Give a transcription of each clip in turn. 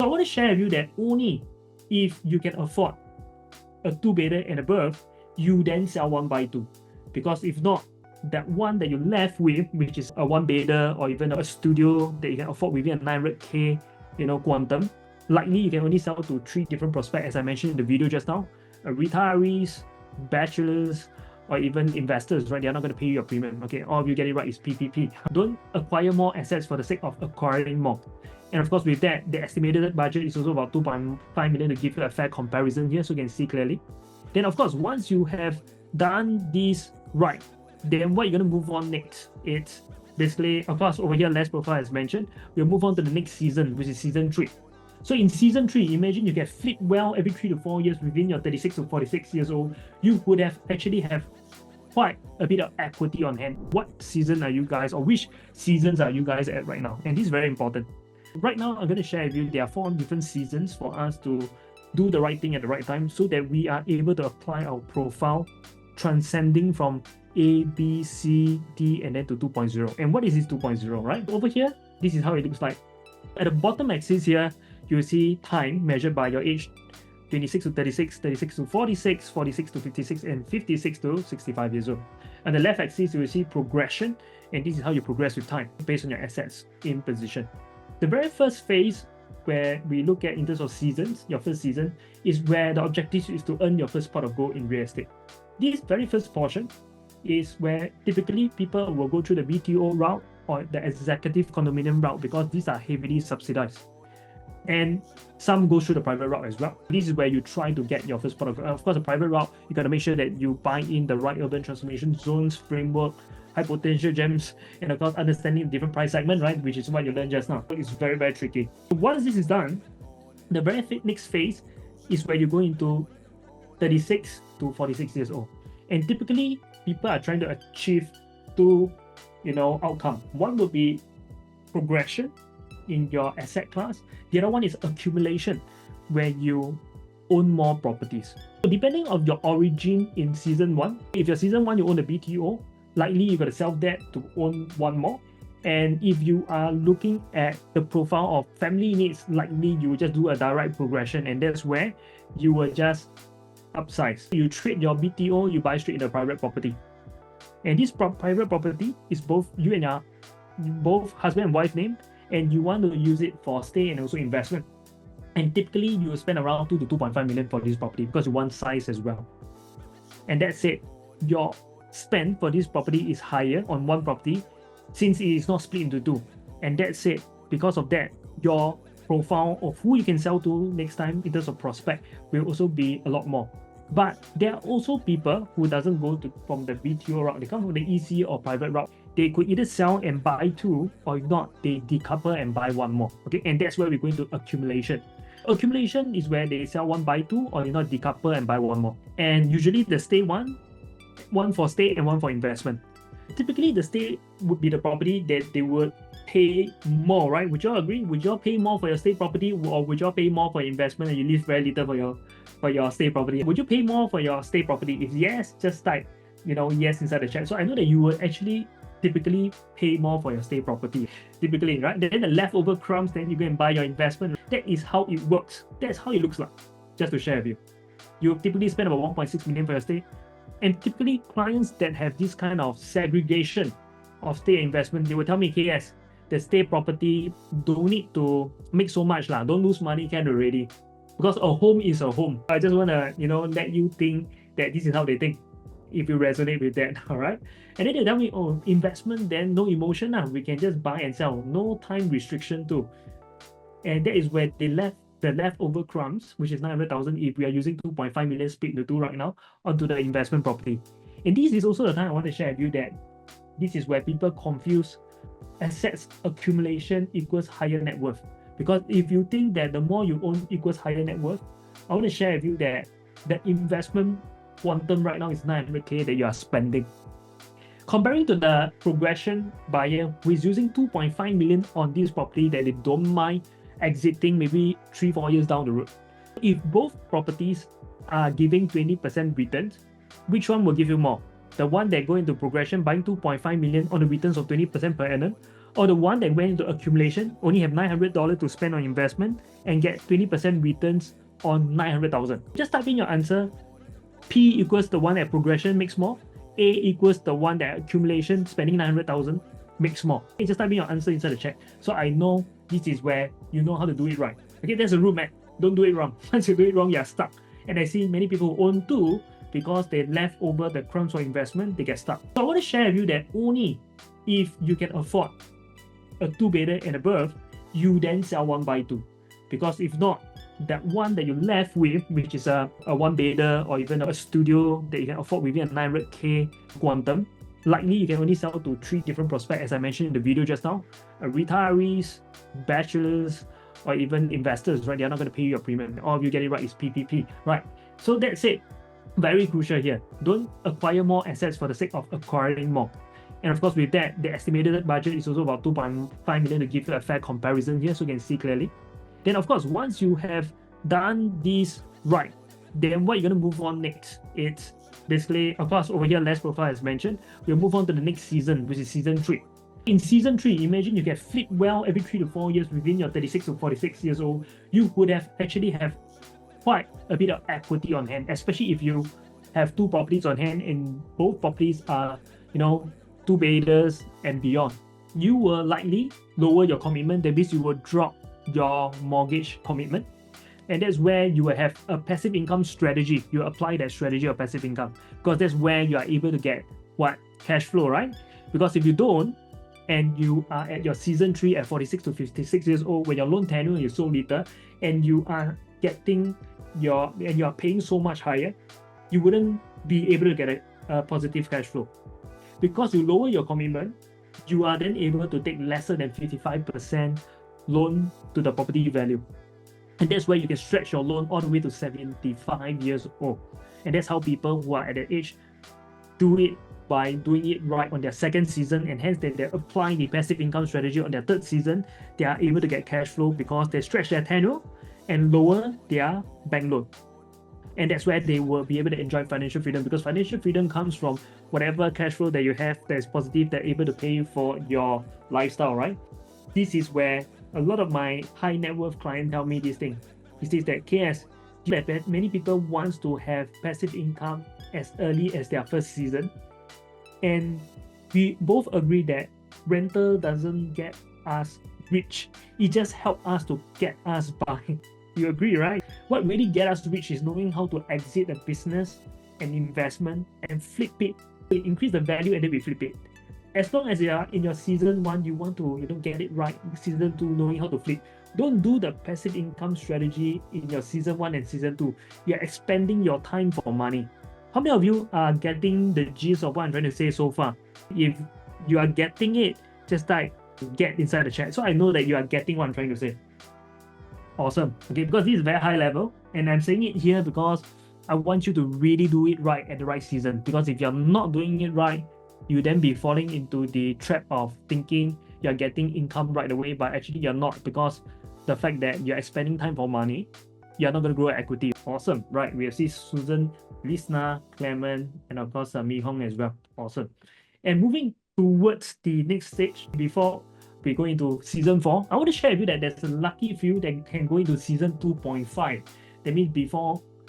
So I want to share with you that only if you can afford a 2-bedder and above, you then sell 1x2. Because if not, that one that you're left with, which is a 1-bedder or even a studio that you can afford within a 900K, quantum, likely you can only sell to 3 different prospects, as I mentioned in the video just now: retirees, bachelors, or even investors, right? They're not going to pay you your premium. Okay, all of you get it right is PPP. Don't acquire more assets for the sake of acquiring more. And of course, with that, the estimated budget is also about 2.5 million to give you a fair comparison here so you can see clearly. Then, of course, once you have done this right, then what you're going to move on next? It's basically, of course, over here, less profile as mentioned, we'll move on to the next season, which is season 3. So in season 3, imagine you get flip well every 3 to 4 years within your 36 to 46 years old. You would have actually have quite a bit of equity on hand. What season are you guys, or which seasons are you guys at right now? And this is very important. Right now, I'm going to share with you, there are 4 different seasons for us to do the right thing at the right time so that we are able to apply our profile transcending from A, B, C, D, and then to 2.0. And what is this 2.0, right? Over here, this is how it looks like. At the bottom axis here, you see time measured by your age: 26 to 36, 36 to 46, 46 to 56, and 56 to 65 years old. On the left axis, you will see progression, and this is how you progress with time based on your assets in position. The very first phase where we look at in terms of seasons, your first season, is where the objective is to earn your first pot of gold in real estate. This very first portion is where typically people will go through the BTO route or the executive condominium route, because these are heavily subsidized. And some go through the private route as well. This is where you try to get your first pot of gold. Of course, the private route, you got to make sure that you buy in the right urban transformation zones, framework, high potential gems, and of course, understanding the different price segment, right? Which is what you learned just now. It's very, very tricky. Once this is done, the very next phase is where you go into 36 to 46 years old. And typically, people are trying to achieve 2 outcomes. One would be progression in your asset class. The other one is accumulation, where you own more properties. So depending on your origin in season 1, if you're season 1, you own a BTO, likely you got to sell that to own one more. And if you are looking at the profile of family needs, likely you will just do a direct progression, and that's where you will just upsize. You trade your BTO, you buy straight in the private property. And this private property is both you and your both husband and wife name, and you want to use it for stay and also investment. And typically you will spend around 2 to 2.5 million for this property because you want size as well. And that's it. Your spend for this property is higher on one property since it is not split into 2. And that's it. Because of that, your profile of who you can sell to next time in terms of prospect will also be a lot more. But there are also people who doesn't go from the BTO route. They come from the EC or private route. They could either sell and buy 2, or if not, they decouple and buy 1 more. Okay, and that's where we go into accumulation. Accumulation is where they sell 1, buy 2, or not decouple and buy 1 more. And usually the stay one for stay and 1 for investment. Typically, the stay would be the property that they would pay more, right? Would you all agree? Would you all pay more for your stay property, or would you all pay more for investment and you leave very little for your stay property? Would you pay more for your stay property? If yes, just type yes inside the chat. So I know that you would actually typically pay more for your stay property. Typically, right? Then the leftover crumbs, then you go and buy your investment. That is how it works. That's how it looks like. Just to share with you. You typically spend about 1.6 million for your stay. And typically clients that have this kind of segregation of stay investment, they will tell me, KS, the stay property don't need to make so much lah. Don't lose money, can already. Because a home is a home. I just want to, let you think that this is how they think, if you resonate with that, all right? And then they tell me, oh, investment, then no emotion, we can just buy and sell. No time restriction too. And that is where they left the leftover crumbs, which is 900,000 if we are using 2.5 million split into 2 right now, onto the investment property. And this is also the time I want to share with you that this is where people confuse assets accumulation equals higher net worth. Because if you think that the more you own equals higher net worth, I want to share with you that the investment quantum right now is 900K that you are spending. Comparing to the progression buyer who is using 2.5 million on this property that they don't mind exiting maybe 3-4 years down the road. If both properties are giving 20% returns, which one will give you more? The one that go into progression buying 2.5 million on the returns of 20% per annum, or the one that went into accumulation, only have $900 to spend on investment and get 20% returns on 900,000. Just type in your answer. P equals the one that progression makes more. A equals the one that accumulation, spending 900,000 makes more. Okay, just type in your answer inside the chat. So I know this is where you know how to do it right. Okay, there's a rule, man. Don't do it wrong. Once you do it wrong, you're stuck. And I see many people who own two, because they left over the crumbs for investment, they get stuck. So I want to share with you that only if you can afford a 2 beta and above, you then sell 1 by 2. Because if not, that one that you left with, which is a 1 beta or even a studio that you can afford within a 900k quantum, likely you can only sell to 3 different prospects, as I mentioned in the video just now: retirees, bachelors, or even investors, right? They're not going to pay you your premium. All of you get it right, is PPP, right? So that's it. Very crucial here. Don't acquire more assets for the sake of acquiring more. And of course, with that, the estimated budget is also about 2.5 million to give you a fair comparison here so you can see clearly. Then of course, once you have done this right, then what you're going to move on next? It's basically, of course, over here, less profile as mentioned, we'll move on to the next season, which is season 3. In season 3, imagine you get flip well every 3 to 4 years within your 36 to 46 years old. You would have actually have quite a bit of equity on hand, especially if you have 2 properties on hand and both properties are, 2 betas and beyond. You will likely lower your commitment. That means you will drop your mortgage commitment. And that's where you will have a passive income strategy. You apply that strategy of passive income, because that's where you are able to get what? Cash flow, right? Because if you don't, and you are at your season 3 at 46 to 56 years old, when your loan tenure is so little, and you are getting you are paying so much higher, you wouldn't be able to get a positive cash flow. Because you lower your commitment, you are then able to take lesser than 55% loan to the property value. And that's where you can stretch your loan all the way to 75 years old. And that's how people who are at that age do it, by doing it right on their 2nd season, and hence they're applying the passive income strategy on their 3rd season. They are able to get cash flow because they stretch their tenure and lower their bank loan. And that's where they will be able to enjoy financial freedom, because financial freedom comes from whatever cash flow that you have that is positive, that are able to pay you for your lifestyle, right? This is where a lot of my high net worth clients tell me this thing. He says that, KS, many people want to have passive income as early as their 1st season. And we both agree that rental doesn't get us rich. It just helps us to get us by. You agree, right? What really get us rich is knowing how to exit a business and investment and flip it. We increase the value and then we flip it. As long as you are in your season 1, you want to get it right. Season 2, knowing how to flip. Don't do the passive income strategy in your season 1 and season 2. You're expending your time for money. How many of you are getting the gist of what I'm trying to say so far? If you are getting it, just type get inside the chat, so I know that you are getting what I'm trying to say. Awesome. Okay, because this is very high level, and I'm saying it here because I want you to really do it right at the right season. Because if you're not doing it right, you then be falling into the trap of thinking you're getting income right away, but actually you're not, because the fact that you're spending time for money, you're not going to grow equity. Awesome, right? We have seen Susan, Lisna, Clement, and of course Mi Hong as well. Awesome. And moving towards the next stage, before we go into season 4, I want to share with you that there's a lucky few that can go into season 2.5. That means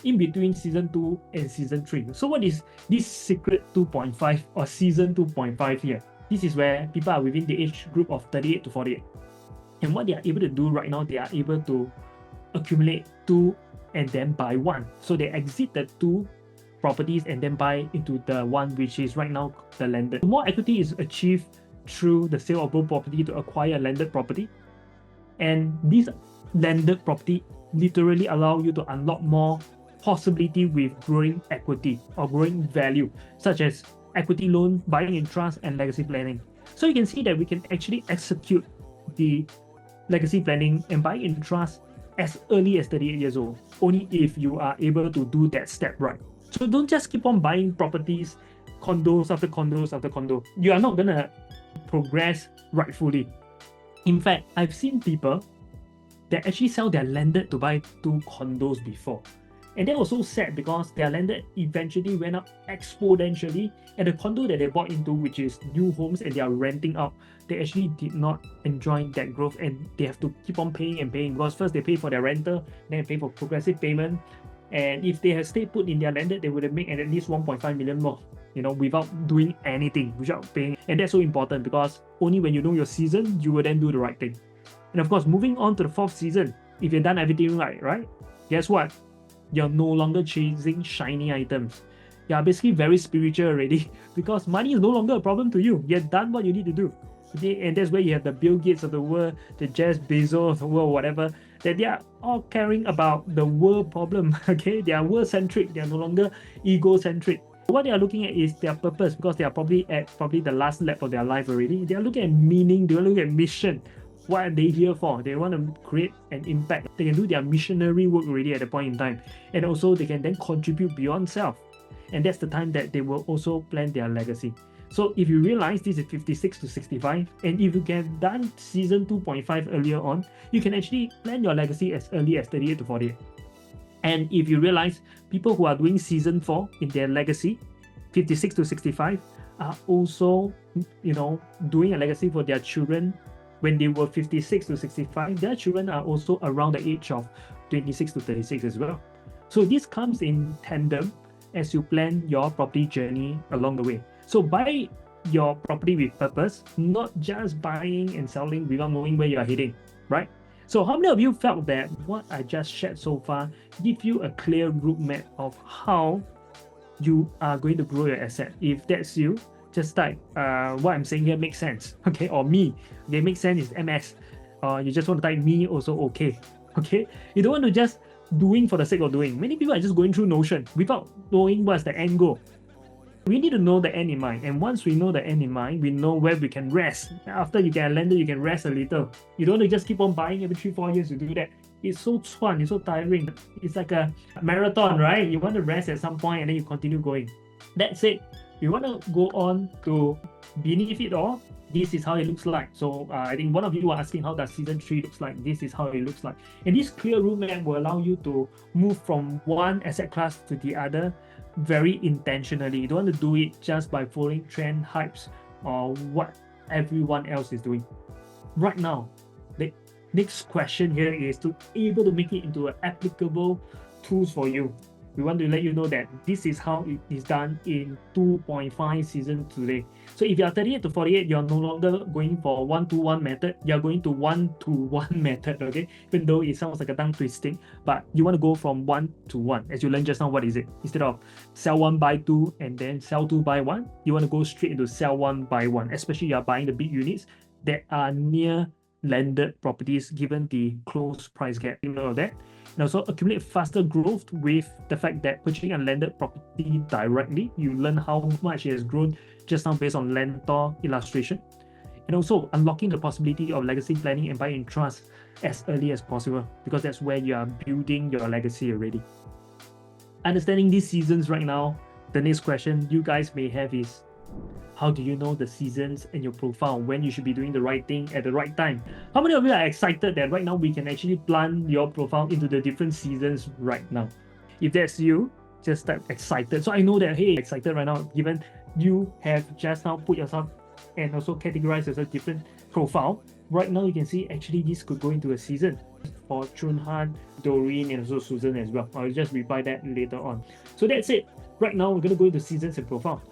in between season 2 and season 3. So what is this secret 2.5 or season 2.5 here? This is where people are within the age group of 38 to 48. And what they are able to do right now, they are able to accumulate 2 and then buy 1. So they exit the 2 properties and then buy into the 1, which is right now the landed. More equity is achieved through the sale of both property to acquire a landed property. And this landed property literally allow you to unlock more possibility with growing equity or growing value, such as equity loan, buying in trust, and legacy planning. So you can see that we can actually execute the legacy planning and buying in trust as early as 38 years old, only if you are able to do that step right. So don't just keep on buying properties, condos after condos after condo. You are not going to progress rightfully. In fact, I've seen people that actually sell their landed to buy 2 condos before. And that was so sad because their landed eventually went up exponentially, and the condo that they bought into, which is new homes and they are renting out, they actually did not enjoy that growth, and they have to keep on paying and paying, because first they pay for their rental, then they pay for progressive payment. And if they had stayed put in their landed, they would have made at least 1.5 million more, without doing anything, without paying. And that's so important, because only when you know your season, you will then do the right thing. And of course, moving on to the fourth season, if you've done everything right, guess what? You're no longer chasing shiny items. You're basically very spiritual already, because money is no longer a problem to you. You've done what you need to do. Okay, and that's where you have the Bill Gates of the world, the Jeff Bezos of the world, whatever, that they are all caring about the world problem. Okay, they are world-centric. They are no longer ego-centric. What they are looking at is their purpose, because they are probably at the last lap of their life already. They are looking at meaning. They are looking at mission. What are they here for? They want to create an impact. They can do their missionary work already at the point in time, and also they can then contribute beyond self. And that's the time that they will also plan their legacy. So if you realize this is 56 to 65, and if you can done season 2.5 earlier on, you can actually plan your legacy as early as 38 to 48. And if you realize people who are doing season 4 in their legacy, 56 to 65, are also, doing a legacy for their children when they were 56 to 65, their children are also around the age of 26 to 36 as well. So this comes in tandem as you plan your property journey along the way. So buy your property with purpose, not just buying and selling without knowing where you are heading, right? So how many of you felt that what I just shared so far give you a clear roadmap of how you are going to grow your asset? If that's you, just type what I'm saying here makes sense, okay? Or me, okay, makes sense is MS. You just want to type me also okay, okay? You don't want to just doing for the sake of doing. Many people are just going through Notion without knowing what's the end goal. We need to know the end in mind, and once we know the end in mind, we know where we can rest. After you get a lender, you can rest a little. You don't want to just keep on buying every 3-4 years to do that. It's so fun, it's so tiring. It's like a marathon, right? You want to rest at some point and then you continue going. That's it. We want to go on to beneath it all. This is how it looks like. So I think one of you were asking how does season 3 looks like. This is how it looks like. And this clear roadmap will allow you to move from one asset class to the other very intentionally. You don't want to do it just by following trend hypes or what everyone else is doing. Right now, the next question here is to able to make it into an applicable tools for you. We want to let you know that this is how it is done in 2.5 season today. So if you are 38 to 48, you're no longer going for 1-to-1 method, you're going to 1-to-1 method, okay? Even though it sounds like a tongue twisting, but you want to go from 1-to-1. As you learned just now, what is it? Instead of sell 1 buy 2 and then sell 2 buy 1, you want to go straight into sell 1 buy 1, especially you are buying the big units that are near landed properties given the close price gap. You know that? And also accumulate faster growth with the fact that purchasing a landed property directly, you learn how much it has grown just now based on Lentor illustration. And also unlocking the possibility of legacy planning and buying in trust as early as possible, because that's where you are building your legacy already. Understanding these seasons right now, the next question you guys may have is, how do you know the seasons and your profile, when you should be doing the right thing at the right time? How many of you are excited that right now we can actually plan your profile into the different seasons right now? If that's you, just type excited. So I know that, hey, excited right now, given you have just now put yourself and also categorized as a different profile. Right now you can see actually this could go into a season for Chun Han, Doreen, and also Susan as well. I'll just reply that later on. So that's it. Right now we're going to go into seasons and profile.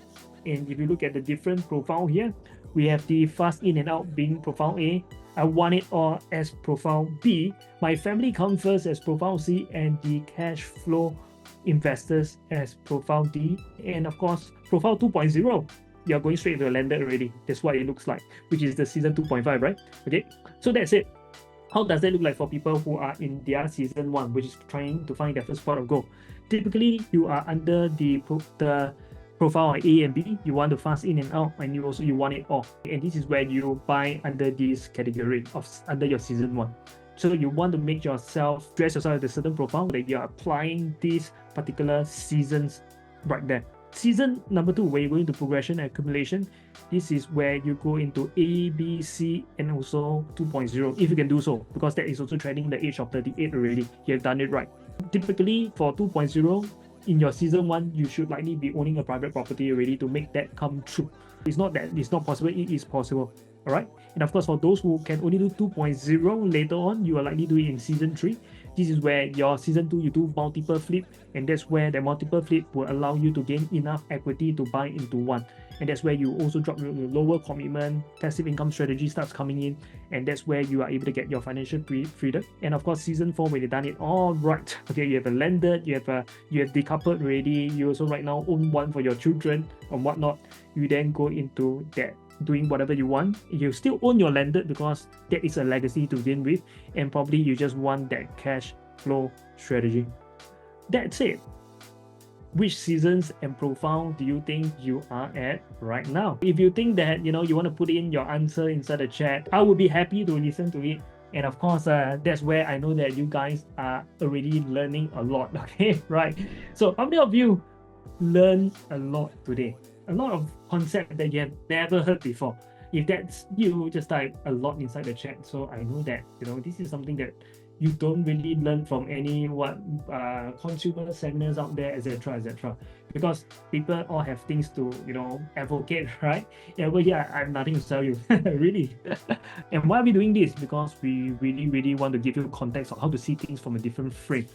And if you look at the different profile here, we have the fast in and out being profile A. I want it all as profile B. My family come first as profile C, and the cash flow investors as profile D. And of course, profile 2.0, you're going straight into a landed already. That's what it looks like, which is the season 2.5, right? Okay, so that's it. How does that look like for people who are in their season 1, which is trying to find their first pot of gold? Typically, you are under the profile A and B. You want to fast in and out, and you want it all. And this is where you buy under this category of under your season 1. So you want to make yourself dress yourself as a certain profile that you are applying these particular seasons right there. Season number 2, where you go into progression and accumulation, this is where you go into A, B, C, and also 2.0, if you can do so, because that is also trending the age of 38 already. You have done it right. typically for 2.0, in your season 1, you should likely be owning a private property already to make that come true. It's not that it's not possible, it is possible. All right. And of course, for those who can only do 2.0 later on, you are likely do it in season 3. This is where your season 2, you do multiple flip, and that's where the multiple flip will allow you to gain enough equity to buy into one. And that's where you also drop your lower commitment, passive income strategy starts coming in, and that's where you are able to get your financial freedom. And of course, season 4, when you've done it all right, okay, you have a landed, you have decoupled already, you also right now own one for your children and whatnot, you then go into that doing whatever you want. You still own your landed because that is a legacy to begin with, and probably you just want that cash flow strategy. That's it. Which seasons and profile do you think you are at right now? If you think that you want to put in your answer inside the chat, I would be happy to listen to it. And of course, that's where I know that you guys are already learning a lot. Okay, right? So how many of you learned a lot today? A lot of concepts that you have never heard before. If that's you, just type a lot inside the chat. So I know that this is something that you don't really learn from any consumer seminars out there, etc., because people all have things to advocate, right? Yeah, but yeah, I have nothing to tell you. Really. And why are we doing this? Because we really want to give you context of how to see things from a different frame.